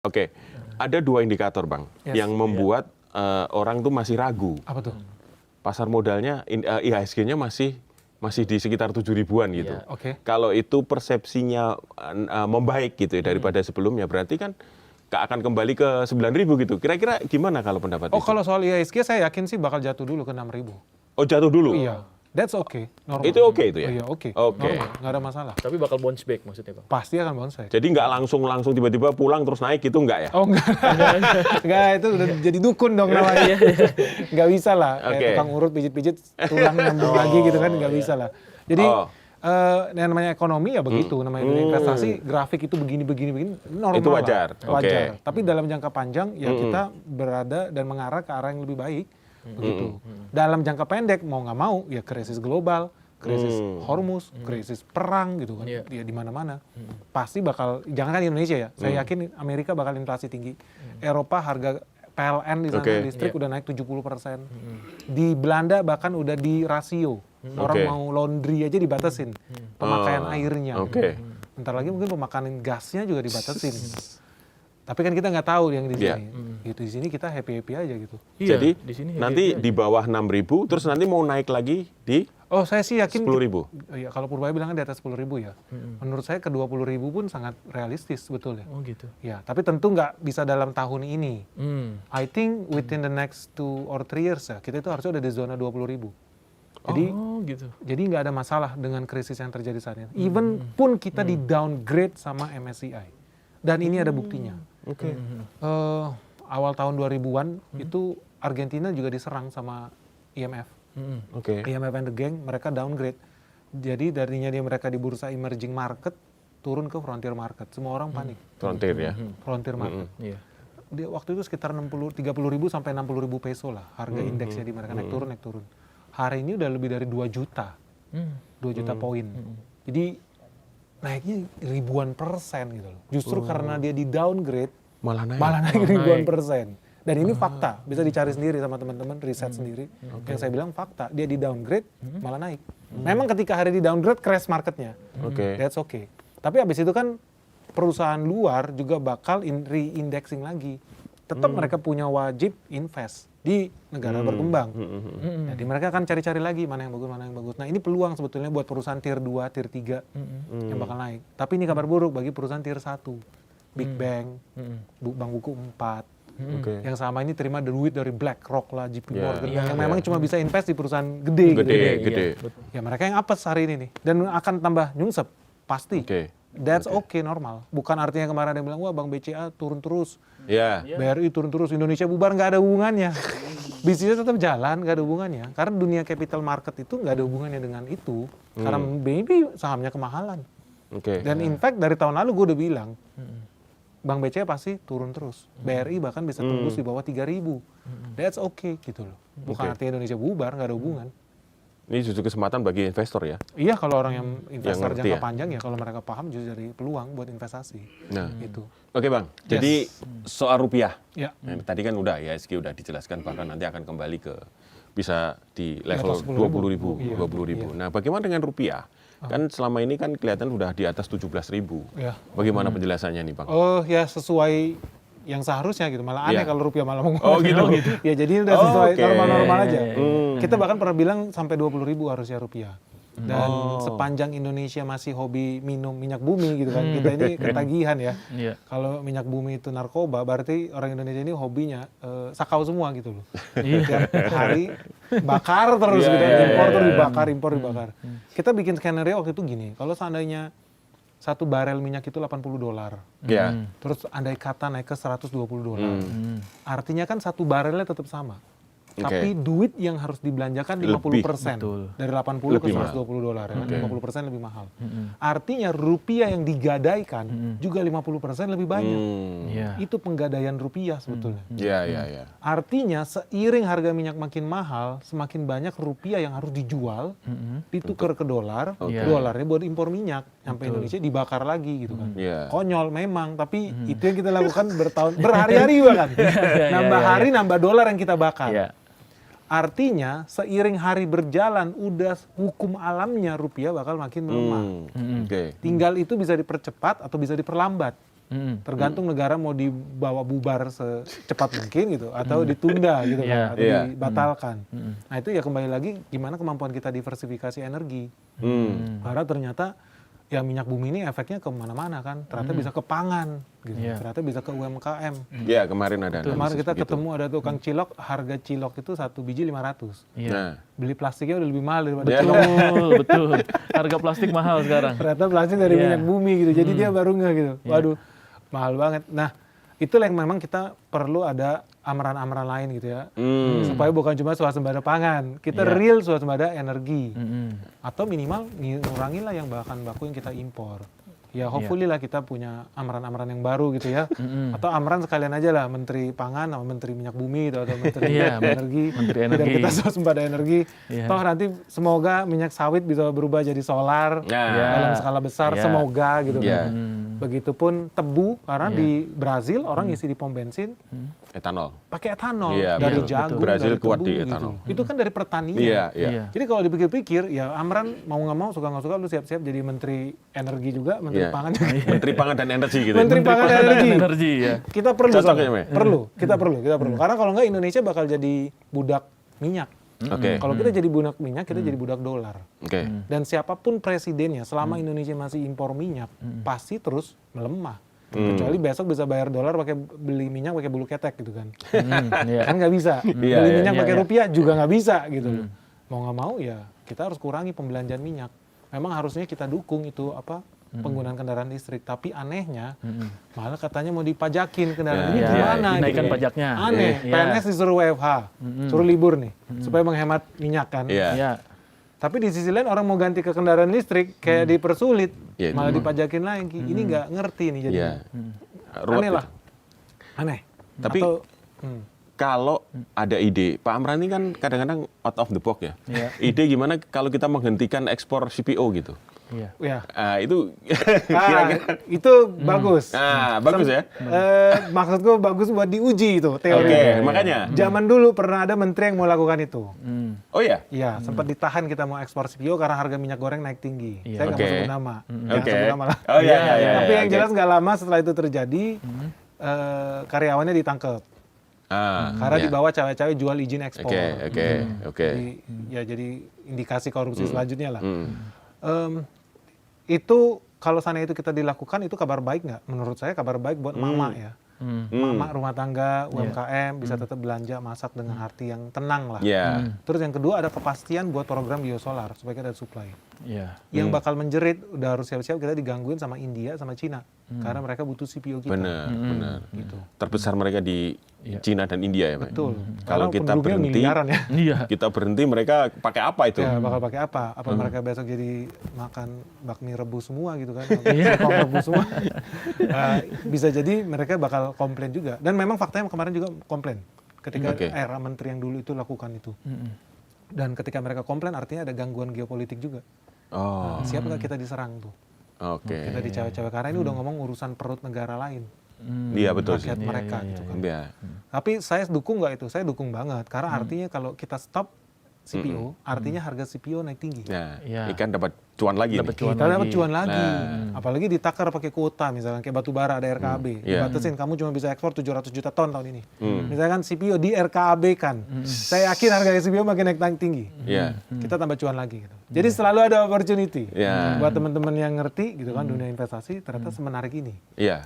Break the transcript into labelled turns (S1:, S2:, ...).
S1: Oke, ada dua indikator Bang yang membuat orang tuh masih ragu.
S2: Apa tuh?
S1: Pasar modalnya IHSG-nya masih di sekitar 7 ribuan gitu.
S2: Oke.
S1: Kalau itu persepsinya membaik gitu ya daripada sebelumnya, berarti kan akan kembali ke 9.000 gitu. Kira-kira gimana kalau pendapat itu?
S2: Kalau soal IHSG saya yakin sih bakal jatuh dulu ke 6.000.
S1: Oh, jatuh dulu?
S2: Iya, that's okay, normal.
S1: Itu oke itu ya?
S2: Oh, iya, oke.
S1: Oke.
S2: Normal, nggak ada masalah.
S3: Tapi bakal bounce back maksudnya Bang?
S2: Pasti akan bounce back.
S1: Jadi nggak langsung tiba-tiba pulang terus naik gitu nggak ya?
S2: Oh enggak, enggak itu udah jadi dukun dong namanya. Nggak bisa lah, kayak
S1: Oke.
S2: tukang urut pijit-pijit tulang nyambung lagi gitu kan, nggak bisa lah. Jadi yang namanya ekonomi ya begitu, namanya dunia investasi, grafik itu begini normal.
S1: Itu wajar.
S2: Lah. Wajar.
S1: Oke.
S2: Tapi dalam jangka panjang ya kita berada dan mengarah ke arah yang lebih baik, begitu. Dalam jangka pendek mau nggak mau ya krisis global, krisis Hormuz, krisis perang gitu kan, ya di mana-mana. Pasti bakal, jangan kan Indonesia ya, saya yakin Amerika bakal inflasi tinggi. Eropa harga PLN di sana listrik udah naik 70%. Di Belanda bahkan udah di rasio. Orang mau laundry aja dibatasin pemakaian airnya. Bentar lagi mungkin pemakaian gasnya juga dibatasin. Tapi kan kita nggak tahu yang di sini. Gitu, di sini kita happy aja gitu.
S1: Jadi
S3: di sini
S1: nanti di bawah 6.000 terus nanti mau naik lagi di
S2: Oh, saya sih yakin
S1: 10.000.
S2: Ya, kalau Purbaya bilangnya di atas 10.000 ya. Menurut saya ke 20.000 pun sangat realistis sebetulnya.
S3: Oh gitu.
S2: Ya, tapi tentu nggak bisa dalam tahun ini. I think within the next 2 or 3 years ya, kita itu harusnya udah di zona 20.000. Jadi,
S3: gitu.
S2: Jadi nggak ada masalah dengan krisis yang terjadi saat ini. Even pun kita di downgrade sama MSCI. Dan ini ada buktinya. Awal tahun 2000-an itu Argentina juga diserang sama IMF. IMF and the gang, mereka downgrade. Jadi darinya mereka di bursa emerging market, turun ke frontier market. Semua orang panik.
S1: Frontier ya.
S2: Frontier market. Di waktu itu sekitar 30.000 sampai 60.000 peso lah harga indeksnya di mereka naik turun. Hari ini udah lebih dari 2 juta. 2 juta poin. Jadi naiknya ribuan persen gitu loh. Justru karena dia di downgrade malah naik ribuan persen. Dan ini fakta, bisa dicari sendiri sama teman-teman, riset sendiri. Yang saya bilang fakta, dia di downgrade malah naik. Memang ketika hari di downgrade crash marketnya. That's okay. Tapi abis itu kan perusahaan luar juga bakal re-indexing lagi. Tetap mereka punya wajib invest di negara berkembang. Jadi mereka akan cari-cari lagi mana yang bagus. Nah ini peluang sebetulnya buat perusahaan tier 2, tier 3 yang bakal naik. Tapi ini kabar buruk bagi perusahaan tier 1. Big Bang, Bank Buku 4. Yang sama ini terima duit dari BlackRock lah, JP Morgan, yang memang cuma bisa invest di perusahaan gede. Ya mereka yang apes hari ini nih, dan akan tambah nyungsep, pasti. That's okay, normal. Bukan artinya kemarin ada yang bilang, wah Bank BCA turun terus, BRI turun terus, Indonesia bubar, nggak ada hubungannya. Bisnisnya tetap jalan, nggak ada hubungannya. Karena dunia capital market itu nggak ada hubungannya dengan itu. Karena maybe sahamnya kemahalan. Dan in fact dari tahun lalu gue udah bilang, Bank BCA pasti turun terus. BRI bahkan bisa tembus di bawah 3.000. That's okay gitu loh. Bukan artinya Indonesia bubar, nggak ada hubungan.
S1: Ini justru kesempatan bagi investor ya?
S2: Iya, kalau orang yang investor jangka
S1: ya?
S2: panjang ya, kalau mereka paham justru dari peluang buat investasi.
S1: Nah,
S2: itu.
S1: Oke Bang, jadi soal rupiah.
S2: Ya.
S1: Nah, tadi kan udah IHSG udah dijelaskan, bahkan nanti akan kembali ke bisa di level
S2: atas
S1: 20.000. Nah, bagaimana dengan rupiah? Kan selama ini kan kelihatan udah di atas 17.000. Bagaimana penjelasannya nih Bang?
S2: Oh ya, sesuai yang seharusnya gitu. Malah aneh kalau rupiah malah mau
S1: gitu.
S2: Ya jadi udah sesuai normal-normal aja. Kita bahkan pernah bilang sampai 20.000 harusnya rupiah. Dan sepanjang Indonesia masih hobi minum minyak bumi gitu kan, kita ini ketagihan ya. Kalau minyak bumi itu narkoba, berarti orang Indonesia ini hobinya sakau semua gitu loh. Tiap hari bakar terus gitu, impor terus dibakar, impor dibakar. Kita bikin skenario waktu itu gini, kalau seandainya 1 barel minyak itu $80. Terus andai kata naik ke $120. Artinya kan 1 barelnya tetap sama. Tapi duit yang harus dibelanjakan 50%. Dari 80 ke $120 ya. 50% lebih mahal. Artinya rupiah yang digadaikan juga 50% lebih banyak. Itu penggadaian rupiah sebetulnya. Artinya seiring harga minyak makin mahal, semakin banyak rupiah yang harus dijual, ditukar ke dolar, dolarnya buat impor minyak. Sampai Indonesia dibakar lagi gitu kan. Konyol memang, tapi itu yang kita lakukan berhari-hari bahkan. Nambah hari, nambah dolar yang kita bakar. Artinya seiring hari berjalan udah hukum alamnya rupiah bakal makin melemah. Tinggal itu bisa dipercepat atau bisa diperlambat. Tergantung negara mau dibawa bubar secepat mungkin gitu, atau ditunda gitu kan, atau dibatalkan. Nah itu ya kembali lagi gimana kemampuan kita diversifikasi energi. Karena ternyata ya minyak bumi ini efeknya ke mana-mana kan, ternyata bisa ke pangan, gitu. Ternyata bisa ke UMKM.
S1: Iya, kemarin ada.
S2: Kemarin kita ketemu ada tukang cilok, harga cilok itu 1 biji 500.
S1: Nah.
S2: Beli plastiknya udah lebih mahal daripada
S3: Betul,
S2: cilok.
S3: betul. Harga plastik mahal sekarang.
S2: Ternyata plastik dari minyak bumi gitu, jadi dia baru nggak gitu. Waduh, mahal banget. Nah, itulah yang memang kita perlu ada amaran-amaran lain gitu ya, supaya bukan cuma swasembada pangan, kita real swasembada energi, atau minimal ngurangi lah yang bahan baku yang kita impor. Ya hopefully lah kita punya amaran-amaran yang baru gitu ya, atau amaran sekalian aja lah Menteri Pangan sama Menteri Minyak Bumi gitu, atau Menteri Energi, biar kita swasembada energi. Toh nanti semoga minyak sawit bisa berubah jadi solar dalam skala besar, semoga gitu kan. Begitupun tebu, karena di Brazil orang isi di pom bensin
S1: Etanol.
S2: pakai etanol
S1: Iya,
S2: dari
S1: betul.
S2: jagung,
S1: Brazil
S2: dari
S1: kuat
S2: tebu
S1: di
S2: gitu.
S1: etanol.
S2: Itu kan dari pertanian.
S1: Iya.
S2: Jadi kalau dipikir-pikir, ya Amran mau nggak mau, suka nggak suka, lu siap-siap jadi Menteri Energi juga, Menteri Pangan juga.
S1: Menteri Pangan dan Energi gitu.
S2: Menteri Pangan dan Energi.
S3: Ya.
S2: Kita perlu,
S1: Cocok
S2: soalnya.
S1: ya, Me?
S2: Kita perlu. Karena kalau nggak Indonesia bakal jadi budak minyak.
S1: Oke.
S2: Kalau kita jadi budak minyak, kita jadi budak dolar.
S1: Oke.
S2: Dan siapapun presidennya, selama Indonesia masih impor minyak, pasti terus melemah. Kecuali besok bisa bayar dolar pakai beli minyak pakai bulu ketek gitu kan. Kan nggak bisa. Beli minyak pakai rupiah juga nggak bisa gitu. Mau nggak mau ya kita harus kurangi pembelanjaan minyak. Memang harusnya kita dukung itu penggunaan kendaraan listrik. Tapi anehnya malah katanya mau dipajakin kendaraan ini gimana?
S3: Dinaikkan
S2: gitu.
S3: pajaknya.
S2: Aneh. PNS disuruh WFH, suruh libur nih supaya menghemat minyak kan.
S1: Iya.
S2: Tapi di sisi lain orang mau ganti ke kendaraan listrik kayak dipersulit,
S1: Iya,
S2: malah dipajakin lagi. Ini nggak ngerti nih jadi. Aneh lah. Aneh.
S1: Tapi
S2: Atau,
S1: kalau ada ide, Pak Amran ini kan kadang-kadang out of the box ya. Ide gimana kalau kita menghentikan ekspor CPO gitu?
S2: ya.
S1: Itu
S2: Itu bagus.
S1: bagus ya.
S2: Maksudku bagus buat diuji itu teori.
S1: Oke, makanya.
S2: Zaman dulu pernah ada menteri yang mau lakukan itu.
S1: Oh ya?
S2: Iya, sempat ditahan kita mau ekspor CPO karena harga minyak goreng naik tinggi. Saya nggak mau sebut nama. Jangan
S1: Oke.
S2: sebut nama lah.
S1: Oh iya.
S2: Tapi yang jelas nggak lama setelah itu terjadi, karyawannya ditangkap. Karena dibawa cewek-cewek jual izin ekspor.
S1: Oke.
S2: Jadi indikasi korupsi selanjutnya lah. Itu kalau sana itu kita dilakukan, itu kabar baik nggak? Menurut saya kabar baik buat mama ya. Mama rumah tangga, UMKM bisa tetap belanja, masak dengan hati yang tenang lah. Terus yang kedua ada kepastian buat program biosolar supaya kita ada supply. Yang bakal menjerit udah harus siap-siap kita digangguin sama India sama Cina karena mereka butuh CPO kita.
S1: Benar.
S2: Gitu.
S1: Terbesar mereka di Cina dan India ya, Pak.
S2: Betul.
S1: Kalau
S2: Karena
S1: kita
S2: penduduknya
S1: berhenti,
S2: miliaran ya.
S1: kita berhenti mereka pakai apa itu?
S2: Ya, bakal pakai apa? Apa mereka besok jadi makan bakmi rebus semua gitu kan? Singkong rebus semua. Bisa jadi mereka bakal komplain juga. Dan memang faktanya kemarin juga komplain. Ketika era menteri yang dulu itu lakukan itu. Dan ketika mereka komplain artinya ada gangguan geopolitik juga. Siap nggak kita diserang tuh? Kita dicawe-cawe. Karena ini udah ngomong urusan perut negara lain.
S1: Iya betul sih.
S2: Rakyat mereka gitu kan.
S1: Iya.
S2: Tapi saya dukung nggak itu? Saya dukung banget. Karena artinya kalau kita stop CPO, artinya harga CPO naik tinggi.
S1: Ikan dapat cuan lagi.
S2: Kita dapat cuan lagi. Apalagi ditakar pakai kuota, misalnya kayak batu bara ada RKAB. Dibatasin, kamu cuma bisa ekspor 700 juta ton tahun ini. Misalkan CPO di RKAB kan. Saya yakin harga CPO makin naik tinggi. Kita tambah cuan lagi. Gitu. Jadi selalu ada opportunity. Buat teman-teman yang ngerti gitu kan dunia investasi, ternyata semenarik ini.
S1: Iya.